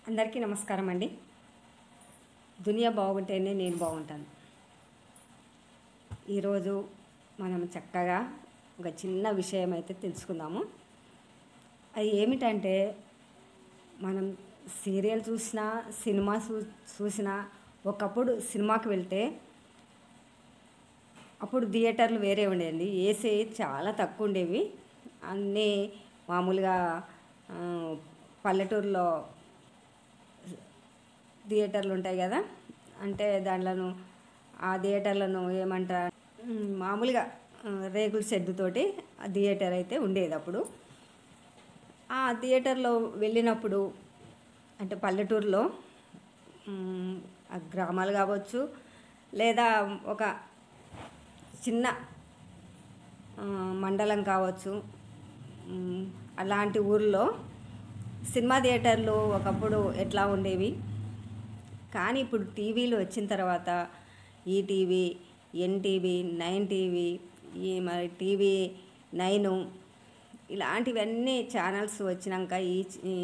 అందరికీ నమస్కారం అండి. దునియా బాగుంటేనే నేను బాగుంటాను. ఈరోజు మనం చక్కగా ఒక చిన్న విషయం అయితే తెలుసుకుందాము. అది ఏమిటంటే, మనం సీరియల్ చూసినా సినిమా చూసినా ఒకప్పుడు సినిమాకి వెళ్తే అప్పుడు థియేటర్లు వేరే ఉండేవి. ఏసీ చాలా తక్కువ ఉండేవి. అన్నీ మామూలుగా పల్లెటూరులో థియేటర్లు ఉంటాయి కదా, అంటే దాంట్లోను ఆ థియేటర్లను ఏమంటారు, మామూలుగా రేకుల షెడ్డుతోటి ఆ థియేటర్ అయితే ఉండేది. అప్పుడు ఆ థియేటర్లో వెళ్ళినప్పుడు అంటే పల్లెటూరులో ఆ గ్రామాలు కావచ్చు, లేదా ఒక చిన్న మండలం కావచ్చు, అలాంటి ఊర్లో సినిమా థియేటర్లు ఒకప్పుడు ఎట్లా ఉండేవి. కానీ ఇప్పుడు టీవీలు వచ్చిన తర్వాత ఈటీవీ, ఎన్టీవీ, 9 టీవీ, ఈ మరి టీవీ 9 ఇలాంటివన్నీ ఛానల్స్ వచ్చినాక ఈ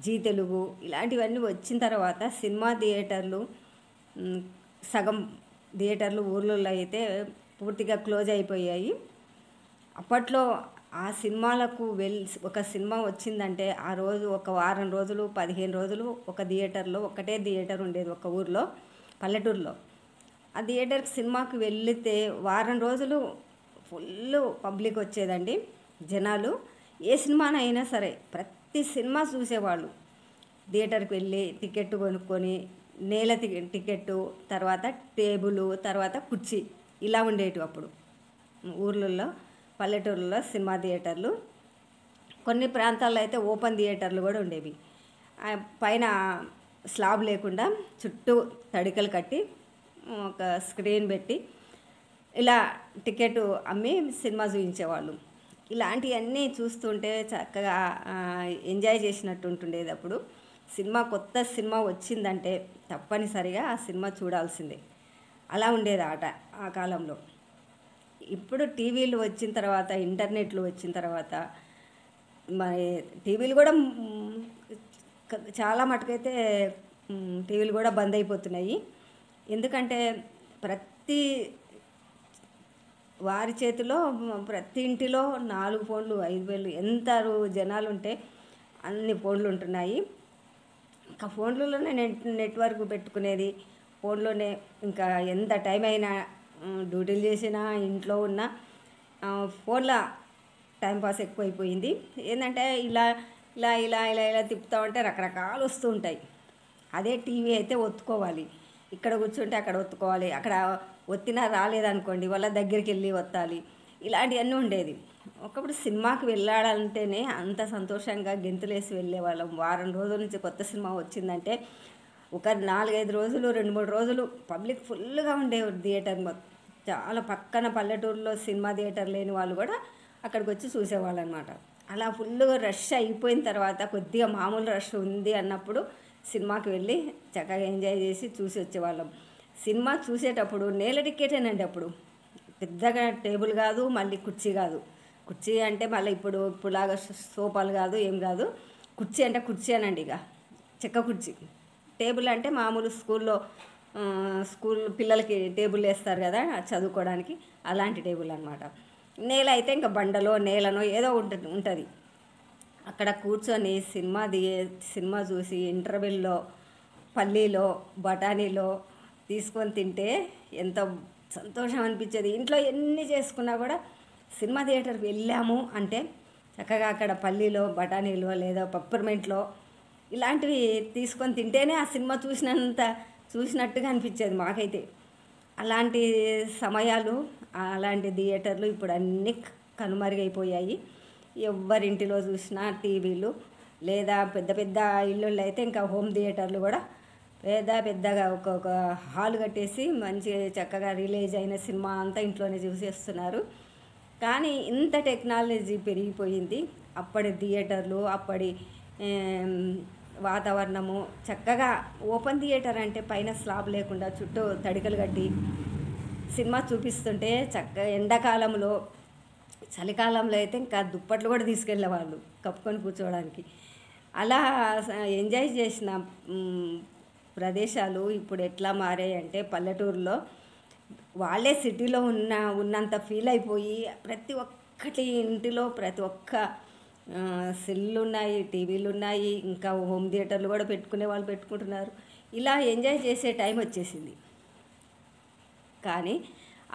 జీ తెలుగు ఇలాంటివన్నీ వచ్చిన తర్వాత సినిమా థియేటర్లు సగం థియేటర్లు ఊర్లలో అయితే పూర్తిగా క్లోజ్ అయిపోయాయి. అప్పట్లో ఆ సినిమాలకు ఒక సినిమా వచ్చిందంటే ఆ రోజు ఒక వారం రోజులు 15 రోజులు ఒక థియేటర్లో ఒకటే థియేటర్ ఉండేది ఒక ఊర్లో, పల్లెటూరులో. ఆ థియేటర్కి సినిమాకి వెళితే వారం రోజులు ఫుల్ పబ్లిక్ వచ్చేదండి. జనాలు ఏ సినిమానైనా సరే ప్రతి సినిమా చూసేవాళ్ళు. థియేటర్కి వెళ్ళి టికెట్ కొనుక్కొని నేల టికెట్టు, తర్వాత టేబుల్, తర్వాత కుర్చీ ఇలా ఉండేవి అప్పుడు ఊర్లలో, పల్లెటూరులో సినిమా థియేటర్లు. కొన్ని ప్రాంతాల్లో అయితే ఓపెన్ థియేటర్లు కూడా ఉండేవి. పైన స్లాబ్ లేకుండా చుట్టూ తడికలు కట్టి ఒక స్క్రీన్ పెట్టి ఇలా టికెట్ అమ్మి సినిమా చూపించేవాళ్ళు. ఇలాంటివన్నీ చూస్తుంటే చక్కగా ఎంజాయ్ చేసినట్టు ఉంటుండేది. అప్పుడు కొత్త సినిమా వచ్చిందంటే తప్పనిసరిగా ఆ సినిమా చూడాల్సిందే, అలా ఉండేది ఆ కాలంలో. ఇప్పుడు టీవీలు వచ్చిన తర్వాత, ఇంటర్నెట్లు వచ్చిన తర్వాత మరి టీవీలు కూడా చాలా మటుకైతే టీవీలు కూడా బంద్ అయిపోతున్నాయి. ఎందుకంటే ప్రతి వారి చేతిలో ప్రతి ఇంటిలో 4 ఫోన్లు, 5 వేలు, ఎంత జనాలు ఉంటే అన్ని ఫోన్లు ఉంటున్నాయి. ఇంకా ఫోన్లలోనే నెట్వర్క్ పెట్టుకునేది, ఫోన్లోనే ఇంకా ఎంత టైం అయినా డ్యూటీలు చేసినా ఇంట్లో ఉన్న ఫోన్ల టైంపాస్ ఎక్కువైపోయింది. ఏంటంటే ఇలా ఇలా ఇలా ఇలా ఇలా తిప్పుతూ ఉంటే రకరకాలు వస్తూ ఉంటాయి. అదే టీవీ అయితే ఒత్తుకోవాలి, ఇక్కడ కూర్చుంటే అక్కడ ఒత్తుకోవాలి, అక్కడ ఒత్తినా రాలేదనుకోండి వాళ్ళ దగ్గరికి వెళ్ళి ఒత్తాలి, ఇలాంటివన్నీ ఉండేది. ఒకప్పుడు సినిమాకి వెళ్ళాలంటేనే అంత సంతోషంగా గెంతులేసి వెళ్ళేవాళ్ళం. వారం రోజుల నుంచి కొత్త సినిమా వచ్చిందంటే ఒక 4-5 రోజులు, 2-3 రోజులు పబ్లిక్ ఫుల్గా ఉండేవారు థియేటర్. చాలా పక్కన పల్లెటూరులో సినిమా థియేటర్ లేని వాళ్ళు కూడా అక్కడికి వచ్చి చూసేవాళ్ళు అనమాట. అలా ఫుల్గా రష్ అయిపోయిన తర్వాత కొద్దిగా మామూలు రష్ ఉంది అన్నప్పుడు సినిమాకి వెళ్ళి చక్కగా ఎంజాయ్ చేసి చూసి వచ్చేవాళ్ళం. సినిమా చూసేటప్పుడు నేల టికెటేనండి. అప్పుడు పెద్దగా టేబుల్ కాదు, మళ్ళీ కుర్చీ కాదు. కుర్చీ అంటే మళ్ళీ ఇప్పుడులాగా సోఫాలు కాదు, ఏం కాదు. కుర్చీ అంటే కుర్చీ అనండి, ఇక చెక్క కుర్చీ. టేబుల్ అంటే మామూలు స్కూల్ పిల్లలకి టేబుల్ వేస్తారు కదా చదువుకోవడానికి, అలాంటి టేబుల్ అనమాట. నేల అయితే ఇంకా బండలో నేలనో ఏదో ఉంటుంది. అక్కడ కూర్చొని సినిమా చూసి ఇంటర్వెల్లో పల్లీలో బఠానీలో తీసుకొని తింటే ఎంత సంతోషం అనిపించేది. ఇంట్లో ఎన్ని చేసుకున్నా కూడా సినిమా థియేటర్కి వెళ్ళాము అంటే చక్కగా అక్కడ పల్లీలో బఠానీలో లేదా పెప్పర్మెంట్లో ఇలాంటివి తీసుకొని తింటేనే ఆ సినిమా చూసినట్టుగా అనిపించేది మాకైతే. అలాంటి సమయాలు, అలాంటి థియేటర్లు ఇప్పుడు అన్నీ కనుమరుగైపోయాయి. ఎవరింటిలో చూసినా టీవీలు, లేదా పెద్ద పెద్ద ఇళ్ళు అయితే ఇంకా హోమ్ థియేటర్లు కూడా పెద్దగా ఒక హాల్ కట్టేసి మంచి చక్కగా రిలీజ్ అయిన సినిమా అంతా ఇంట్లోనే చూసేస్తున్నారు. కానీ ఇంత టెక్నాలజీ పెరిగిపోయింది. అప్పటి థియేటర్లు, అప్పటి వాతావరణము చక్కగా. ఓపెన్ థియేటర్ అంటే పైన స్లాబ్ లేకుండా చుట్టూ తడికలు కట్టి సినిమా చూపిస్తుంటే చక్కగా ఎండాకాలంలో, చలికాలంలో అయితే ఇంకా దుప్పట్లు కూడా తీసుకెళ్ళేవాళ్ళు కప్పుకొని కూర్చోవడానికి. అలా ఎంజాయ్ చేసిన ప్రదేశాలు ఇప్పుడు ఎట్లా మారాయంటే పల్లెటూరులో వాళ్ళే సిటీలో ఉన్నంత ఫీల్ అయిపోయి ప్రతి ఒక్కటి ఇంటిలో ప్రతి ఒక్క సెల్లు ఉన్నాయి, టీవీలు ఉన్నాయి, ఇంకా హోమ్ థియేటర్లు కూడా పెట్టుకునే వాళ్ళు పెట్టుకుంటున్నారు. ఇలా ఎంజాయ్ చేసే టైం వచ్చేసింది. కానీ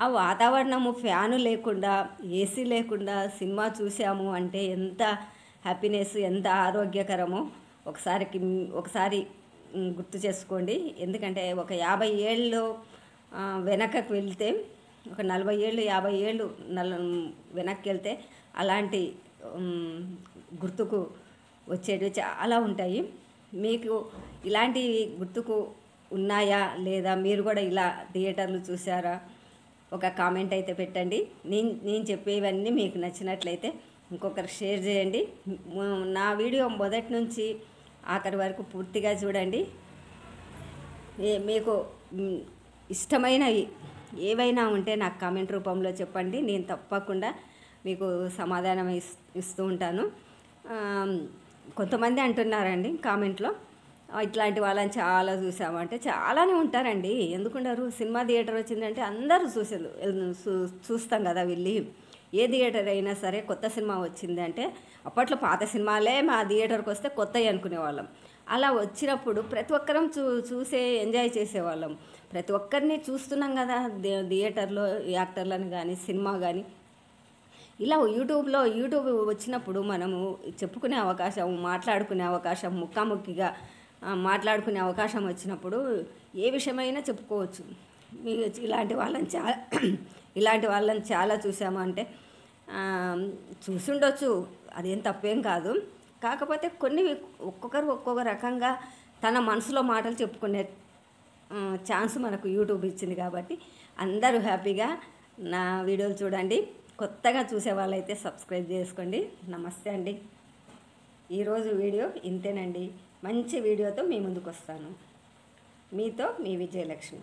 ఆ వాతావరణము ఫ్యాను లేకుండా, ఏసీ లేకుండా సినిమా చూసాము అంటే ఎంత హ్యాపీనెస్, ఎంత ఆరోగ్యకరమో ఒకసారి గుర్తు చేసుకోండి. ఎందుకంటే ఒక 50 ఏళ్ళు వెనకకు వెళ్తే, ఒక 40 ఏళ్ళు 50 ఏళ్ళు వెనక్కి వెళ్తే అలాంటి గుర్తుకు వచ్చేటివి చాలా ఉంటాయి. మీకు ఇలాంటి గుర్తుకు ఉన్నాయా లేదా, మీరు కూడా ఇలా థియేటర్లు చూసారా? ఒక కామెంట్ అయితే పెట్టండి. నేను చెప్పేవన్నీ మీకు నచ్చినట్లయితే ఇంకొకరికి షేర్ చేయండి. నా వీడియో మొదటి నుంచి ఆఖరి వరకు పూర్తిగా చూడండి. మీకు ఇష్టమైనవి ఏవైనా ఉంటే నాకు కామెంట్ రూపంలో చెప్పండి. నేను తప్పకుండా మీకు సమాధానం ఇస్తూ ఉంటాను. కొంతమంది అంటున్నారండి కామెంట్లో, ఇట్లాంటి వాళ్ళని చాలా చూసామంటే చాలానే ఉంటారండి. ఎందుకుంటారు? సినిమా థియేటర్ వచ్చిందంటే అందరూ చూస్తాం కదా వెళ్ళి. ఏ థియేటర్ అయినా సరే కొత్త సినిమా వచ్చిందంటే, అప్పట్లో పాత సినిమాలే మా థియేటర్కి వస్తే కొత్తవి అనుకునేవాళ్ళం. అలా వచ్చినప్పుడు ప్రతి ఒక్కరం చూసే ఎంజాయ్ చేసేవాళ్ళం. ప్రతి ఒక్కరిని చూస్తున్నాం కదా థియేటర్లో, యాక్టర్లను కానీ సినిమా కానీ. ఇలా యూట్యూబ్ వచ్చినప్పుడు మనము చెప్పుకునే అవకాశం, మాట్లాడుకునే అవకాశం, ముఖాముఖిగా మాట్లాడుకునే అవకాశం వచ్చినప్పుడు ఏ విషయమైనా చెప్పుకోవచ్చు. మీరు ఇలాంటి వాళ్ళని చాలా చూసాము అంటే చూసుండొచ్చు, అదేం తప్పేం కాదు. కాకపోతే ఒక్కొక్కరు ఒక్కొక్క రకంగా తన మనసులో మాటలు చెప్పుకునే ఛాన్స్ మనకు యూట్యూబ్ ఇచ్చింది. కాబట్టి అందరూ హ్యాపీగా నా వీడియోలు చూడండి. కొత్తగా చూసే వాళ్ళైతే సబ్స్క్రైబ్ చేసుకోండి. నమస్తే అండి. ఈరోజు వీడియో ఇంతేనండి. మంచి వీడియోతో మీ ముందుకు వస్తాను. మీతో మీ విజయలక్ష్మి.